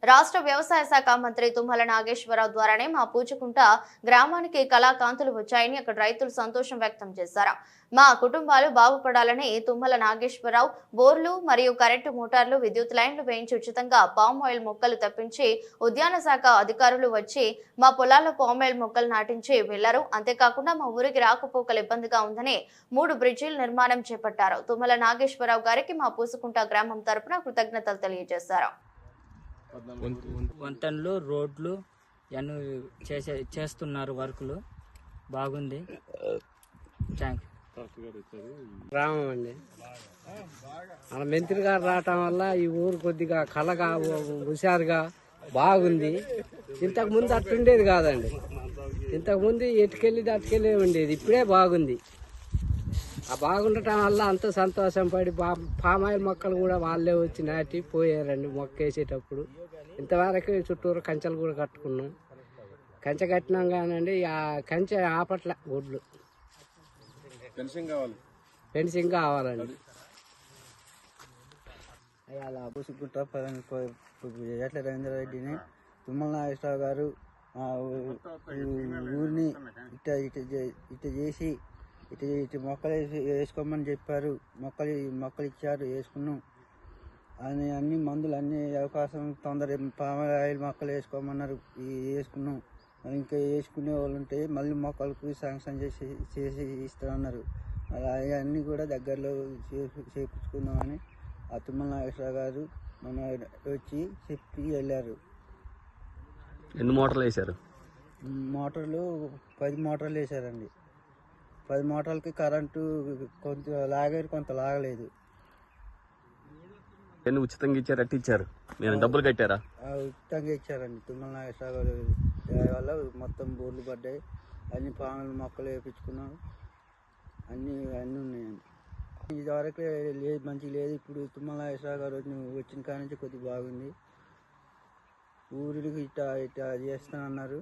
రాష్ట్ర వ్యవసాయ శాఖ మంత్రి తుమ్మల నాగేశ్వరరావు ద్వారానే మా పూచకుంట గ్రామానికి కళాకాంతులు వచ్చాయని అక్కడ రైతులు సంతోషం వ్యక్తం చేశారు. మా కుటుంబాలు బాగుపడాలని తుమ్మల నాగేశ్వరరావు బోర్లు మరియు కరెంటు మోటార్లు, విద్యుత్ లైన్లు వేయించి ఉచితంగా పామ్ ఆయిల్ మొక్కలు తప్పించి ఉద్యాన శాఖ అధికారులు వచ్చి మా పొలాల్లో పామ్ ఆయిల్ మొక్కలు నాటించి వెళ్లారు. అంతేకాకుండా మా ఊరికి రాకపోకలు ఇబ్బందిగా ఉందని 3 బ్రిడ్జిల నిర్మాణం చేపట్టారు. తుమ్మల నాగేశ్వరరావు గారికి మా పూసుకుంట గ్రామం తరపున కృతజ్ఞతలు తెలియజేశారు. వంతెనలు, రోడ్లు ఇవన్నీ చేస్తున్నారు. వర్కులు బాగుంది. గ్రామం అండి. మన మంత్రి గారు రావటం వల్ల ఈ ఊరు కొద్దిగా కళగా హుషారుగా బాగుంది. ఇంతకు ముందు అట్టుండేది కాదండి. ఇంతకుముందు అటుకెళ్ళి ఉండేది. ఇప్పుడే బాగుంది. ఆ బాగుండటం వల్ల అంత సంతోషం పడి పామాయిల్ మొక్కలు కూడా వాళ్ళే వచ్చి నాటి పోయారండి. మొక్క వేసేటప్పుడు ఇంతవరకు చుట్టూరు కంచెలు కూడా కట్టుకున్నాం. కంచె కట్టినాం కానండి, ఆ కంచె ఆపట్ల గుడ్లు ఫెన్సింగ్ కావాలండి. అలా పూసుకుంటా ఎట్ల రవీంద్రరెడ్డిని తుమ్మల నాగేశ్వరరావు గారు ఊరిని ఇట్ట చేసి ఇటు మొక్కలు వేసుకోమని చెప్పారు. మొక్కలు ఇచ్చారు, వేసుకున్నాం. అన్ని మందులు అన్ని అవకాశం తొందర పామాయిల్ మొక్కలు వేసుకోమన్నారు, వేసుకున్నాం. ఇంకా వేసుకునే వాళ్ళు ఉంటే మళ్ళీ మొక్కలకు శాంక్షన్ చేసి ఇస్తామన్నారు. అలా అన్నీ కూడా దగ్గరలో చేపించుకుందామని ఆ తుమ్మల నాగేశ్వరరావు గారు మన వచ్చి చెప్పి వెళ్ళారు. ఎన్ని మోటార్లు వేశారు? మోటార్లు 10 మోటార్లు వేశారండి. 10 మోటార్లకి కరెంటు కొంత లాగారు, కొంత లాగలేదు. ఉచితంగా ఇచ్చారు, అట్టి ఇచ్చారు. మీరు డబ్బులు కట్టారా? ఉచితంగా ఇచ్చారండి. తుమ్మల నాగేశ్వరరావు వల్ల మొత్తం బోర్లు పడ్డాయి. అన్ని పాముల మొక్కలు వేయించుకున్నాం. అన్నీ ఉన్నాయండి. ఇదివరకు లేదు, మంచిగా లేదు. ఇప్పుడు తుమ్మల నాగేశ్వరరావు గారు వచ్చిన కాడ నుంచి కొద్దిగా బాగుంది. ఊరికి ఇట్లా చేస్తానన్నారు.